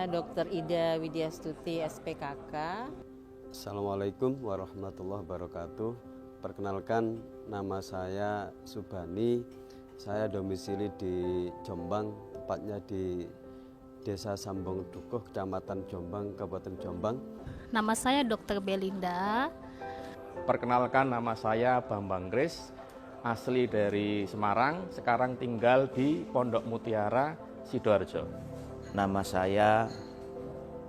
Dr. Ida Widyastuti SPKK. Assalamualaikum warahmatullahi wabarakatuh. Perkenalkan, nama saya Subani. Saya domisili di Jombang, tepatnya di Desa Sambong Dukuh, Kecamatan Jombang, Kabupaten Jombang. Nama saya Dr. Belinda. Perkenalkan, nama saya Bambang Kris, asli dari Semarang, sekarang tinggal di Pondok Mutiara, Sidoarjo. Nama saya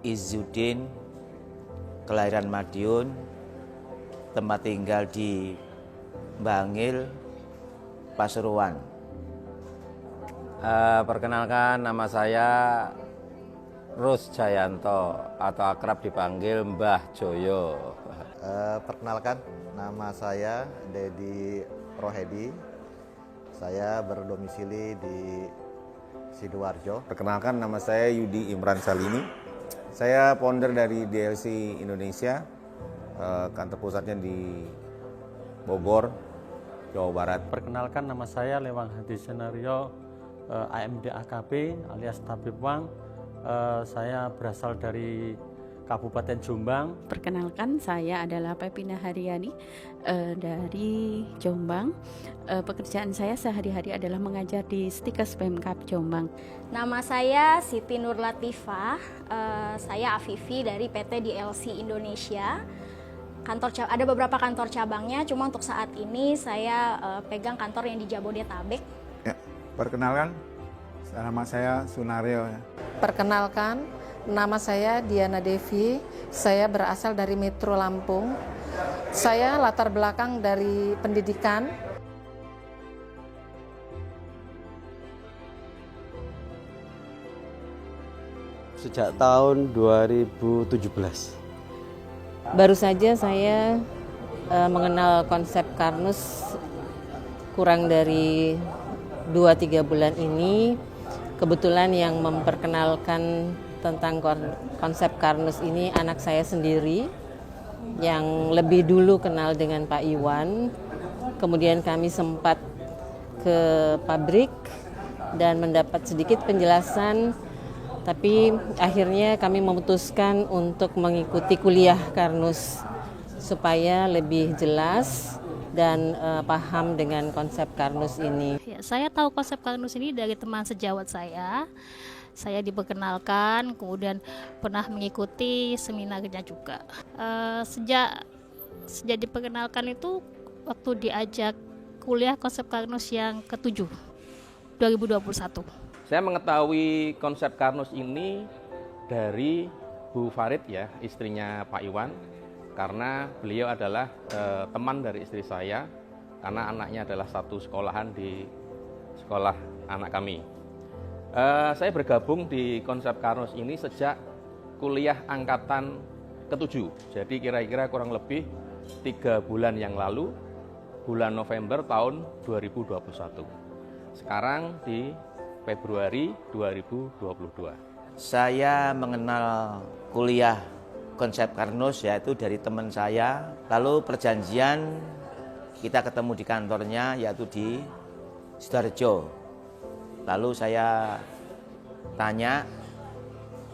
Izzuddin, kelahiran Madiun, tempat tinggal di Bangil, Pasuruan. Perkenalkan, nama saya Rus Jayanto atau akrab dipanggil Mbah Joyo. Perkenalkan, nama saya Dedi Rohedi. Saya berdomisili di Sidoarjo. Perkenalkan, nama saya Yudi Imran Salini. Saya founder dari DLC Indonesia, kantor pusatnya di Bogor, Jawa Barat. Perkenalkan, nama saya Lewang Hadi Senario, AMD AKB alias Tabib Wang. Saya berasal dari Kabupaten Jombang. Perkenalkan, saya adalah Pepina Haryani dari Jombang. Pekerjaan saya sehari-hari adalah mengajar di Stikes Pemkab Jombang. Nama saya Siti Nur Latifah. Saya Afifi dari PT DLC Indonesia. Ada beberapa kantor cabangnya, cuma untuk saat ini saya pegang kantor yang di Jabodetabek. Ya, perkenalkan, nama saya Sunario. Perkenalkan, nama saya Diana Devi, saya berasal dari Metro Lampung. Saya latar belakang dari pendidikan. Sejak tahun 2017. Baru saja saya mengenal konsep Karnus kurang dari 2-3 bulan ini. Kebetulan yang memperkenalkan tentang konsep Karnus ini anak saya sendiri yang lebih dulu kenal dengan Pak Iwan. Kemudian kami sempat ke pabrik dan mendapat sedikit penjelasan, tapi akhirnya kami memutuskan untuk mengikuti kuliah Karnus supaya lebih jelas dan paham dengan konsep Karnus ini. Ya, saya tahu konsep Karnus ini dari teman sejawat saya. Saya diperkenalkan, kemudian pernah mengikuti seminarnya juga. Sejak diperkenalkan itu, waktu diajak kuliah konsep Karnus yang ke-7, 2021. Saya mengetahui konsep Karnus ini dari Bu Farid, ya, istrinya Pak Iwan, karena beliau adalah teman dari istri saya, karena anaknya adalah satu sekolahan di sekolah anak kami. Saya bergabung di konsep Karnus ini sejak kuliah angkatan ke-7. Jadi kira-kira kurang lebih 3 bulan yang lalu, bulan November tahun 2021. Sekarang di Februari 2022. Saya mengenal kuliah konsep Karnus yaitu dari teman saya. Lalu perjanjian kita ketemu di kantornya yaitu di Sidoarjo. Lalu saya tanya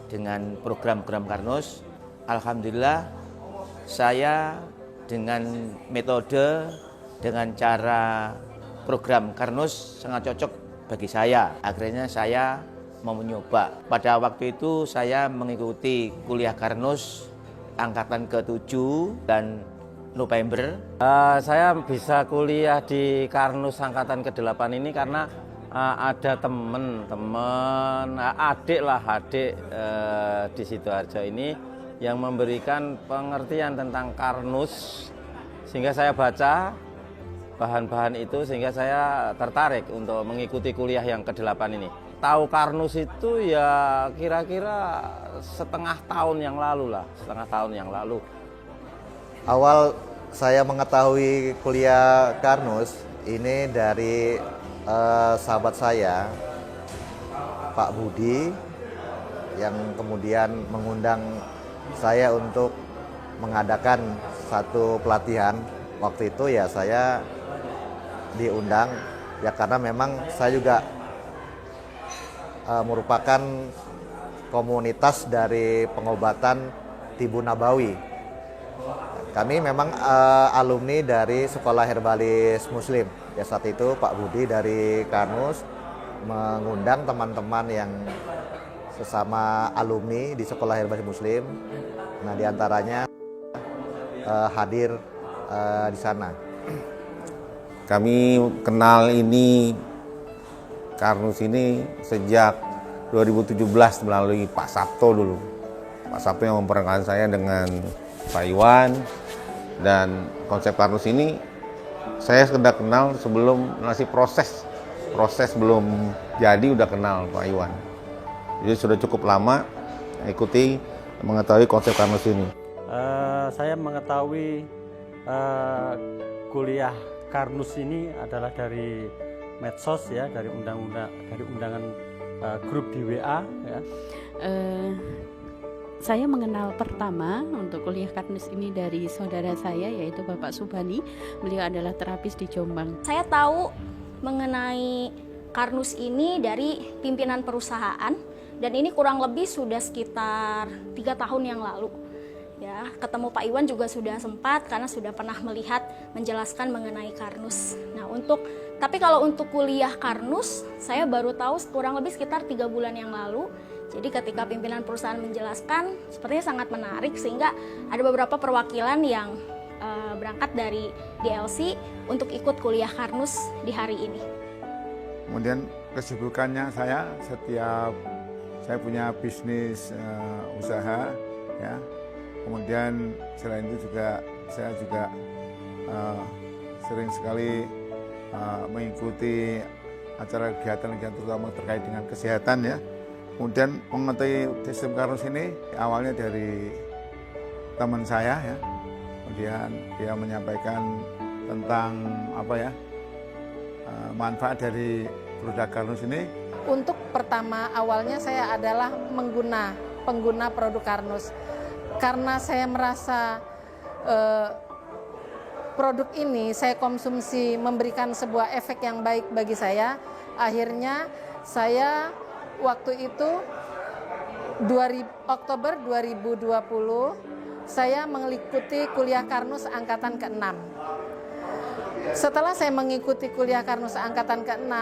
dengan program-program Karnus. Alhamdulillah saya dengan metode, dengan cara program Karnus sangat cocok bagi saya. Akhirnya saya mau mencoba. Pada waktu itu saya mengikuti kuliah Karnus angkatan ke-7 dan November. Saya bisa kuliah di Karnus angkatan ke-8 ini karena ada teman-teman, adik di Sidoarjo ini yang memberikan pengertian tentang Karnus, sehingga saya baca bahan-bahan itu sehingga saya tertarik untuk mengikuti kuliah yang ke-8 ini. Tahu Karnus itu ya kira-kira setengah tahun yang lalu. Awal saya mengetahui kuliah Karnus ini dari sahabat saya, Pak Budi, yang kemudian mengundang saya untuk mengadakan satu pelatihan. Waktu itu ya saya diundang ya karena memang saya juga merupakan komunitas dari pengobatan Tibu Nabawi. Kami memang alumni dari Sekolah Herbalis Muslim. Ya, saat itu Pak Budi dari Karnus mengundang teman-teman yang sesama alumni di Sekolah Herbalis Muslim. Nah, diantaranya hadir di sana. Kami kenal ini Karnus ini sejak 2017 melalui Pak Sabto dulu. Pak Sabto yang memperkenalkan saya dengan Pak Iwan, dan konsep Karnus ini saya sudah kenal sebelum masih proses belum jadi udah kenal Pak Iwan. Jadi sudah cukup lama ikuti mengetahui konsep Karnus ini. Saya mengetahui kuliah Karnus ini adalah dari medsos ya, dari undangan grup di WA ya. Saya mengenal pertama untuk kuliah Karnus ini dari saudara saya, yaitu Bapak Subhani. Beliau adalah terapis di Jombang. Saya tahu mengenai Karnus ini dari pimpinan perusahaan, dan ini kurang lebih sudah sekitar 3 tahun yang lalu. Ya, ketemu Pak Iwan juga sudah sempat karena sudah pernah melihat menjelaskan mengenai Karnus. Nah, tapi kalau untuk kuliah Karnus, saya baru tahu kurang lebih sekitar 3 bulan yang lalu. Jadi ketika pimpinan perusahaan menjelaskan, sepertinya sangat menarik sehingga ada beberapa perwakilan yang berangkat dari DLC untuk ikut kuliah Karnus di hari ini. Kemudian kesibukannya saya punya bisnis usaha ya. Kemudian selain itu saya juga sering sekali mengikuti acara kegiatan terutama terkait dengan kesehatan ya. Kemudian mengetahui sistem Karnus ini awalnya dari teman saya ya. Kemudian dia menyampaikan tentang manfaat dari produk Karnus ini. Untuk pertama awalnya saya adalah pengguna produk Karnus. Karena saya merasa produk ini saya konsumsi memberikan sebuah efek yang baik bagi saya, akhirnya saya waktu itu Oktober 2020 saya mengikuti kuliah Karnus angkatan ke-6. Setelah saya mengikuti kuliah Karnus angkatan ke-6,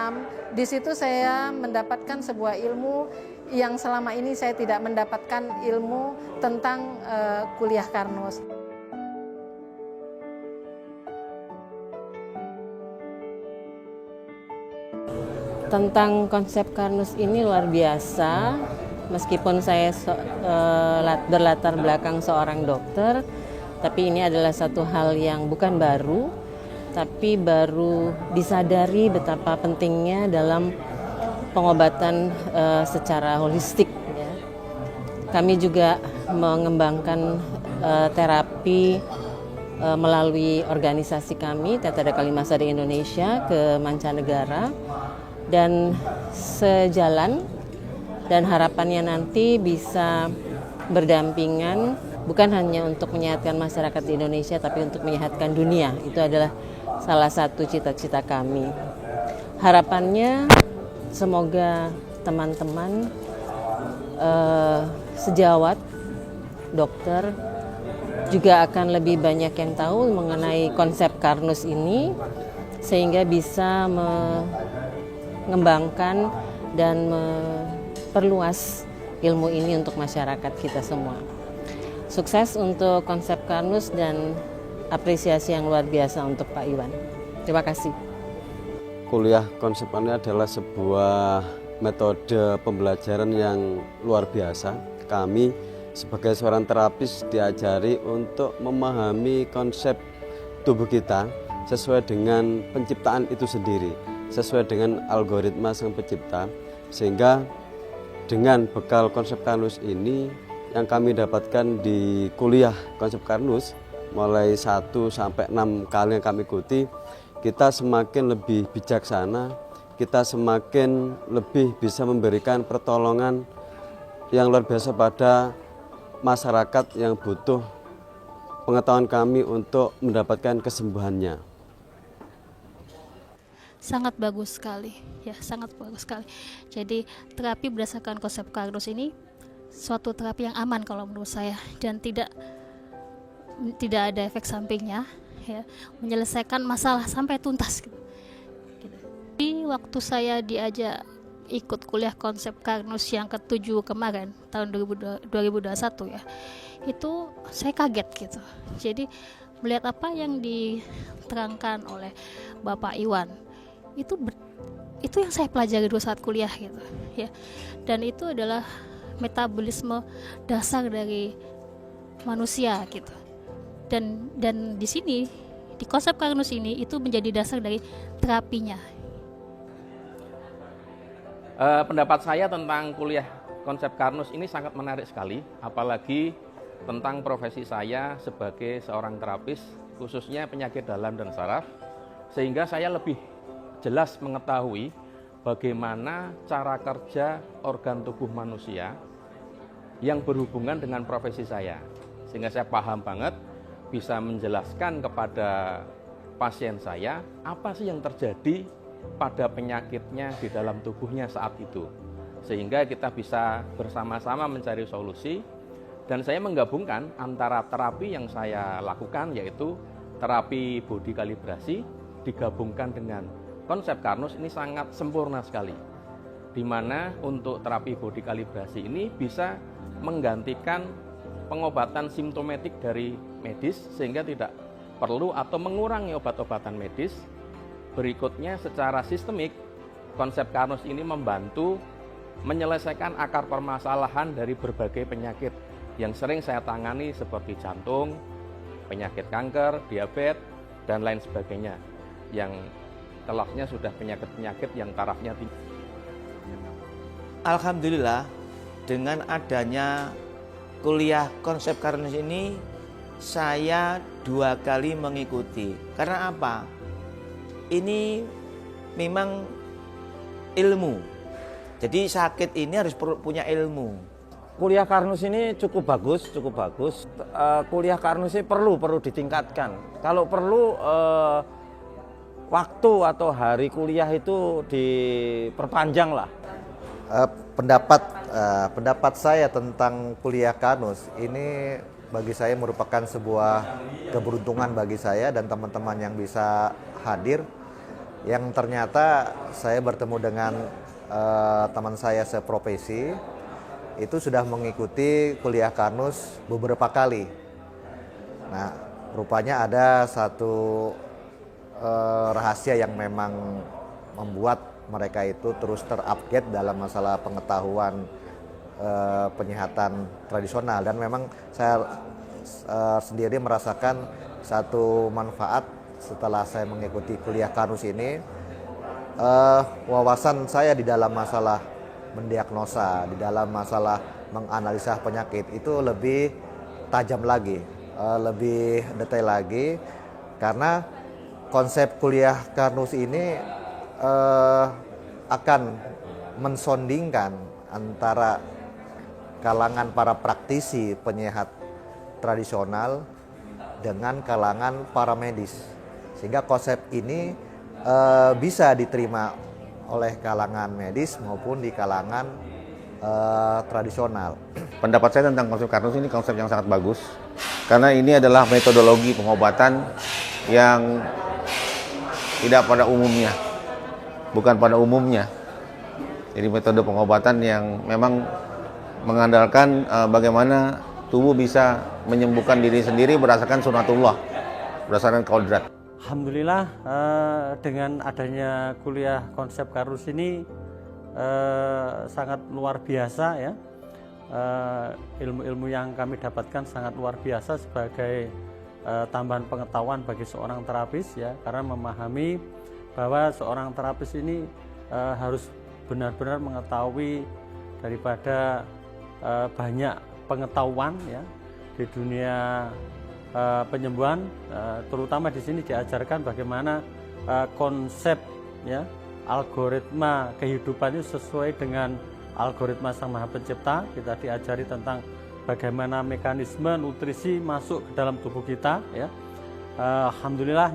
di situ saya mendapatkan sebuah ilmu yang selama ini saya tidak mendapatkan ilmu tentang kuliah Karnus. Tentang konsep Karnus ini luar biasa, meskipun saya berlatar belakang seorang dokter, tapi ini adalah satu hal yang bukan baru, tapi baru disadari betapa pentingnya dalam pengobatan secara holistik. Ya. Kami juga mengembangkan terapi melalui organisasi kami, Tetada Kalimasari Indonesia, ke mancanegara, dan sejalan dan harapannya nanti bisa berdampingan bukan hanya untuk menyehatkan masyarakat di Indonesia, tapi untuk menyehatkan dunia. Itu adalah salah satu cita-cita kami. Harapannya semoga teman-teman sejawat dokter juga akan lebih banyak yang tahu mengenai konsep Karnus ini, sehingga bisa mengembangkan dan memperluas ilmu ini untuk masyarakat kita semua. Sukses untuk konsep Karnus dan apresiasi yang luar biasa untuk Pak Iwan. Terima kasih. Kuliah konsep ini adalah sebuah metode pembelajaran yang luar biasa. Kami sebagai seorang terapis diajari untuk memahami konsep tubuh kita sesuai dengan penciptaan itu sendiri, sesuai dengan algoritma sang pencipta, sehingga dengan bekal konsep Karnus ini yang kami dapatkan di kuliah konsep Karnus mulai 1 sampai 6 kali yang kami ikuti, kita semakin lebih bijaksana, kita semakin lebih bisa memberikan pertolongan yang luar biasa pada masyarakat yang butuh pengetahuan kami untuk mendapatkan kesembuhannya. Sangat bagus sekali, ya sangat bagus sekali. Jadi terapi berdasarkan konsep Karnus ini suatu terapi yang aman kalau menurut saya, dan tidak ada efek sampingnya, ya, menyelesaikan masalah sampai tuntas gitu. Di waktu saya diajak ikut kuliah konsep Karnus yang ke-7 kemarin tahun 2021 ya, itu saya kaget gitu. Jadi melihat apa yang diterangkan oleh Bapak Iwan, itu yang saya pelajari dulu saat kuliah gitu ya. Dan itu adalah metabolisme dasar dari manusia gitu. Dan di sini, di konsep Karnus ini, itu menjadi dasar dari terapinya. Pendapat saya tentang kuliah konsep Karnus ini sangat menarik sekali, apalagi tentang profesi saya sebagai seorang terapis, khususnya penyakit dalam dan saraf, sehingga saya lebih jelas mengetahui bagaimana cara kerja organ tubuh manusia yang berhubungan dengan profesi saya, sehingga saya paham banget, bisa menjelaskan kepada pasien saya apa sih yang terjadi pada penyakitnya di dalam tubuhnya saat itu, sehingga kita bisa bersama-sama mencari solusi. Dan saya menggabungkan antara terapi yang saya lakukan, yaitu terapi body kalibrasi, digabungkan dengan konsep Karnus. Ini sangat sempurna sekali, di mana untuk terapi body kalibrasi ini bisa menggantikan pengobatan simptomatik dari medis, sehingga tidak perlu atau mengurangi obat-obatan medis. Berikutnya, secara sistemik, konsep Karnus ini membantu menyelesaikan akar permasalahan dari berbagai penyakit yang sering saya tangani, seperti jantung, penyakit kanker, diabetes, dan lain sebagainya, yang kelasnya sudah penyakit-penyakit yang tarafnya tinggi. Alhamdulillah, dengan adanya kuliah konsep Karnus ini, saya 2 kali mengikuti. Karena apa? Ini memang ilmu. Jadi sakit ini harus punya ilmu. Kuliah Karnus ini cukup bagus. Kuliah Karnus ini perlu ditingkatkan. Kalau perlu waktu atau hari kuliah itu diperpanjang lah. Pendapat saya tentang kuliah Karnus ini bagi saya merupakan sebuah keberuntungan bagi saya dan teman-teman yang bisa hadir, yang ternyata saya bertemu dengan teman saya seprofesi itu sudah mengikuti kuliah Karnus beberapa kali. Nah, rupanya ada satu rahasia yang memang membuat mereka itu terus terupgrade dalam masalah pengetahuan penyihatan tradisional, dan memang saya sendiri merasakan satu manfaat setelah saya mengikuti kuliah Karnus ini. Wawasan saya di dalam masalah mendiagnosa, di dalam masalah menganalisa penyakit itu lebih tajam lagi, lebih detail lagi, karena konsep kuliah Karnus ini akan mensondingkan antara kalangan para praktisi penyihat tradisional dengan kalangan para medis, sehingga konsep ini bisa diterima oleh kalangan medis maupun di kalangan tradisional. Pendapat saya tentang konsep Karnus ini konsep yang sangat bagus, karena ini adalah metodologi pengobatan yang tidak pada umumnya, bukan pada umumnya. Jadi metode pengobatan yang memang mengandalkan bagaimana tubuh bisa menyembuhkan diri sendiri berdasarkan sunatullah, berdasarkan kodrat. Alhamdulillah, dengan adanya kuliah konsep Karnus ini sangat luar biasa ya. Ilmu-ilmu yang kami dapatkan sangat luar biasa sebagai tambahan pengetahuan bagi seorang terapis ya, karena memahami bahwa seorang terapis ini harus benar-benar mengetahui daripada banyak pengetahuan ya di dunia penyembuhan, terutama di sini diajarkan bagaimana konsep ya algoritma kehidupan itu sesuai dengan algoritma Sang Maha Pencipta. Kita diajari tentang bagaimana mekanisme nutrisi masuk ke dalam tubuh kita ya. Alhamdulillah,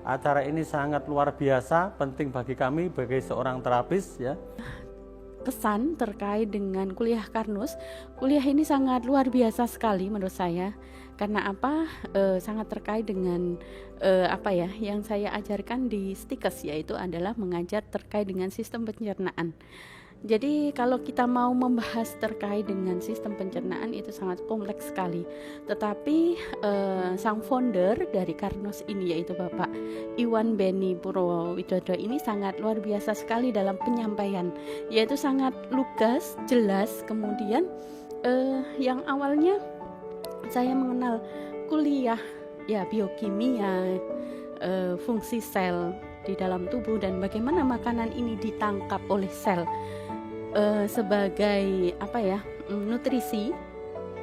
acara ini sangat luar biasa, penting bagi kami sebagai seorang terapis ya. kesan terkait dengan kuliah Karnus. Kuliah ini sangat luar biasa sekali menurut saya. Karena apa? Sangat terkait dengan yang saya ajarkan di Stikes, yaitu adalah mengajar terkait dengan sistem pencernaan. Jadi kalau kita mau membahas terkait dengan sistem pencernaan itu sangat kompleks sekali. Tetapi sang founder dari Karnus ini, yaitu Bapak Iwan Beni Purwowidodo, ini sangat luar biasa sekali dalam penyampaian, yaitu sangat lugas, jelas. Kemudian yang awalnya saya mengenal kuliah biokimia, fungsi sel di dalam tubuh dan bagaimana makanan ini ditangkap oleh sel sebagai nutrisi,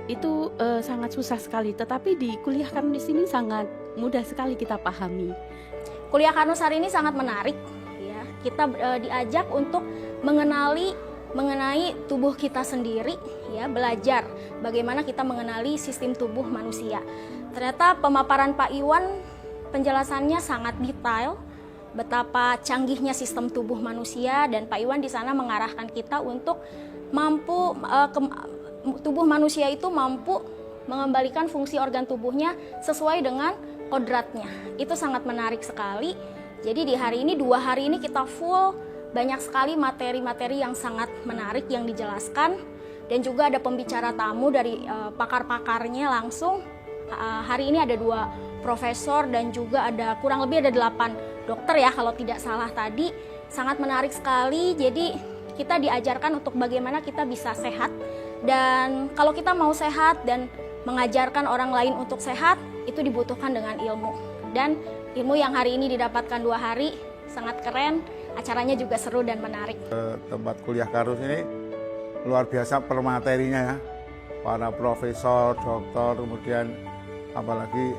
itu sangat susah sekali. Tetapi di kuliah Karnus ini sangat mudah sekali kita pahami. Kuliah Karnus hari ini sangat menarik ya. Kita diajak untuk mengenai tubuh kita sendiri ya, belajar bagaimana kita mengenali sistem tubuh manusia. Ternyata pemaparan Pak Iwan, penjelasannya sangat detail betapa canggihnya sistem tubuh manusia, dan Pak Iwan di sana mengarahkan kita untuk tubuh manusia itu mampu mengembalikan fungsi organ tubuhnya sesuai dengan kodratnya. Itu sangat menarik sekali. Jadi di hari ini, 2 hari ini kita full, banyak sekali materi-materi yang sangat menarik yang dijelaskan, dan juga ada pembicara tamu dari pakar-pakarnya langsung. Hari ini ada 2 profesor dan juga ada kurang lebih ada 8 dokter ya kalau tidak salah tadi. Sangat menarik sekali. Jadi kita diajarkan untuk bagaimana kita bisa sehat, dan kalau kita mau sehat dan mengajarkan orang lain untuk sehat, itu dibutuhkan dengan ilmu. Dan ilmu yang hari ini didapatkan 2 hari sangat keren. Acaranya juga seru dan menarik. Tempat kuliah Karnus ini luar biasa permaterinya ya. Para profesor, dokter, kemudian apalagi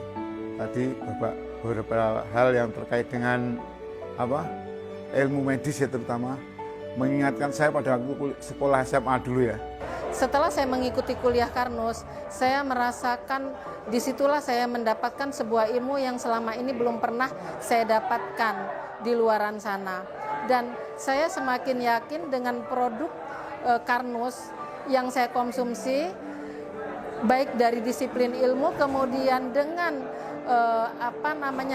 tadi beberapa hal yang terkait dengan ilmu medis ya, terutama mengingatkan saya pada waktu sekolah SMA dulu ya. Setelah saya mengikuti kuliah Karnus, saya merasakan disitulah saya mendapatkan sebuah ilmu yang selama ini belum pernah saya dapatkan di luaran sana. Dan saya semakin yakin dengan produk Karnus yang saya konsumsi, baik dari disiplin ilmu, kemudian dengan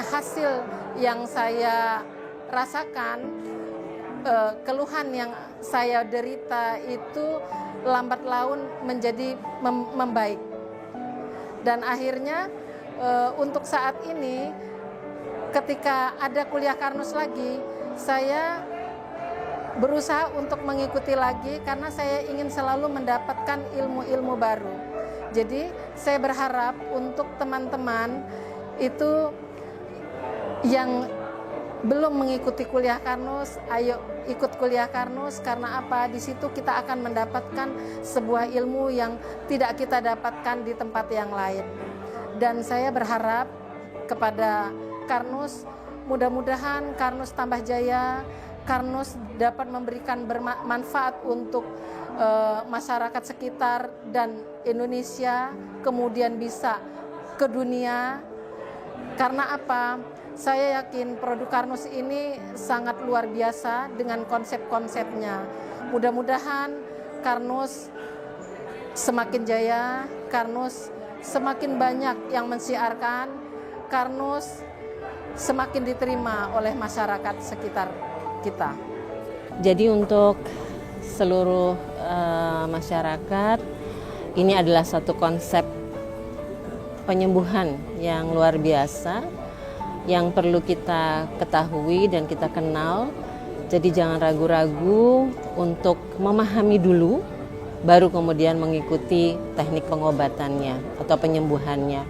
hasil yang saya rasakan, keluhan yang saya derita itu lambat laun menjadi membaik. Dan akhirnya untuk saat ini ketika ada kuliah Karnus lagi, saya berusaha untuk mengikuti lagi karena saya ingin selalu mendapatkan ilmu-ilmu baru. Jadi saya berharap untuk teman-teman itu yang belum mengikuti kuliah Karnus, ayo ikut kuliah Karnus. Karena apa? Di situ kita akan mendapatkan sebuah ilmu yang tidak kita dapatkan di tempat yang lain. Dan saya berharap kepada Karnus, mudah-mudahan Karnus tambah jaya, Karnus dapat memberikan bermanfaat untuk masyarakat sekitar dan Indonesia, kemudian bisa ke dunia. Karena apa? Saya yakin produk Karnus ini sangat luar biasa dengan konsep-konsepnya. Mudah-mudahan Karnus semakin jaya, Karnus semakin banyak yang mensiarkan, Karnus semakin diterima oleh masyarakat sekitar kita. Jadi untuk seluruh masyarakat, ini adalah satu konsep penyembuhan yang luar biasa yang perlu kita ketahui dan kita kenal. Jadi jangan ragu-ragu untuk memahami dulu, baru kemudian mengikuti teknik pengobatannya atau penyembuhannya.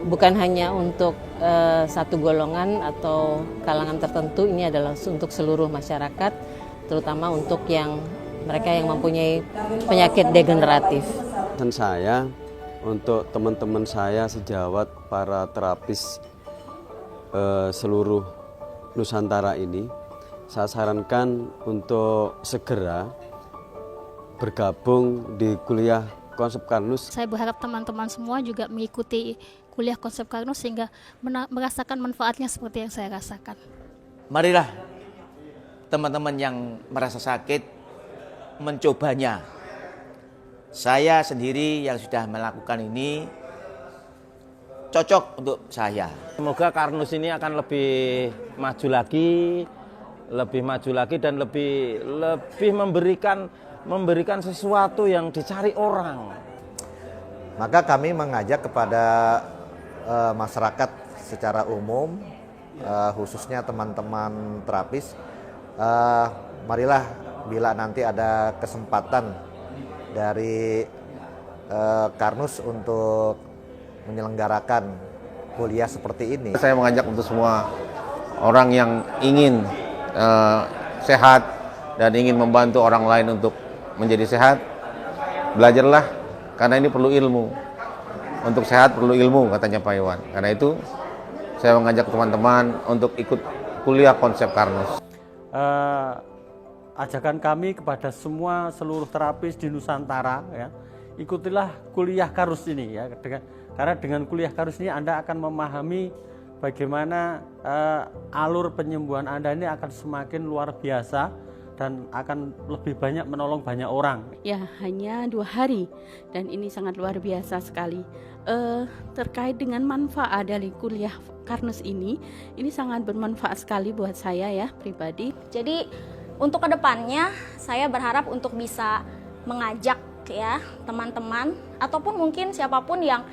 Bukan hanya untuk satu golongan atau kalangan tertentu, ini adalah untuk seluruh masyarakat, terutama untuk mereka yang mempunyai penyakit degeneratif. Dan saya, untuk teman-teman saya sejawat para terapis seluruh Nusantara ini, saya sarankan untuk segera bergabung di kuliah konsep Karnus. Saya berharap teman-teman semua juga mengikuti kuliah konsep Karnus sehingga merasakan manfaatnya seperti yang saya rasakan. Marilah teman-teman yang merasa sakit, mencobanya. Saya sendiri yang sudah melakukan ini cocok untuk saya. Semoga Karnus ini akan lebih maju lagi dan lebih memberikan sesuatu yang dicari orang. Maka kami mengajak kepada masyarakat secara umum, khususnya teman-teman terapis, marilah bila nanti ada kesempatan dari Karnus untuk menyelenggarakan kuliah seperti ini. Saya mengajak untuk semua orang yang ingin sehat dan ingin membantu orang lain untuk menjadi sehat, belajarlah karena ini perlu ilmu. Untuk sehat perlu ilmu, katanya Pak Iwan. Karena itu saya mengajak teman-teman untuk ikut kuliah konsep Karnus. Ajakan kami kepada seluruh terapis di Nusantara, ya, ikutilah kuliah Karnus ini, ya, karena dengan kuliah Karnus ini Anda akan memahami bagaimana alur penyembuhan Anda ini akan semakin luar biasa dan akan lebih banyak menolong banyak orang. Ya, hanya 2 hari dan ini sangat luar biasa sekali. Terkait dengan manfaat dari kuliah Karnus ini sangat bermanfaat sekali buat saya ya pribadi. Jadi untuk kedepannya saya berharap untuk bisa mengajak ya teman-teman ataupun mungkin siapapun yang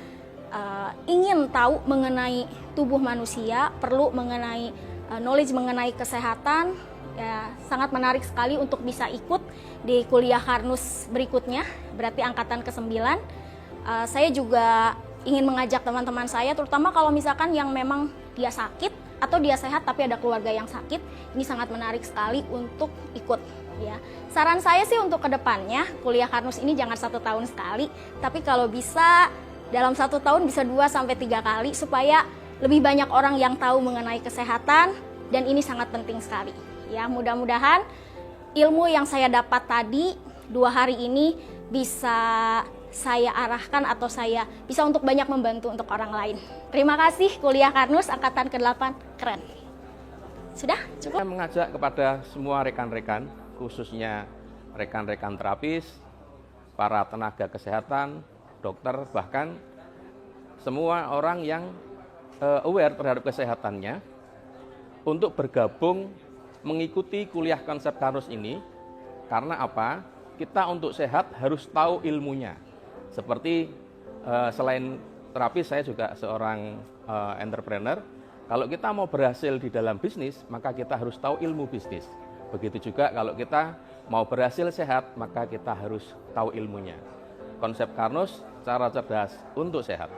ingin tahu mengenai tubuh manusia, perlu mengenai knowledge mengenai kesehatan, ya sangat menarik sekali untuk bisa ikut di kuliah Karnus berikutnya, berarti angkatan ke-9. Saya juga ingin mengajak teman-teman saya, terutama kalau misalkan yang memang dia sakit atau dia sehat tapi ada keluarga yang sakit, ini sangat menarik sekali untuk ikut. Ya, saran saya sih untuk kedepannya kuliah Karnus ini jangan 1 tahun sekali, tapi kalau bisa dalam 1 tahun bisa 2-3 kali supaya lebih banyak orang yang tahu mengenai kesehatan dan ini sangat penting sekali. Ya, mudah-mudahan ilmu yang saya dapat tadi 2 hari ini bisa saya arahkan atau saya bisa untuk banyak membantu untuk orang lain. Terima kasih kuliah Karnus angkatan ke-8, keren. Sudah cukup. Saya mengajak kepada semua rekan-rekan, khususnya rekan-rekan terapis, para tenaga kesehatan, dokter, bahkan semua orang yang aware terhadap kesehatannya untuk bergabung mengikuti kuliah konsep Karnus ini. Karena apa? Kita untuk sehat harus tahu ilmunya. Seperti selain terapis, saya juga seorang entrepreneur. Kalau kita mau berhasil di dalam bisnis, maka kita harus tahu ilmu bisnis. Begitu juga kalau kita mau berhasil sehat, maka kita harus tahu ilmunya. Konsep Karnus, cara cerdas untuk sehat.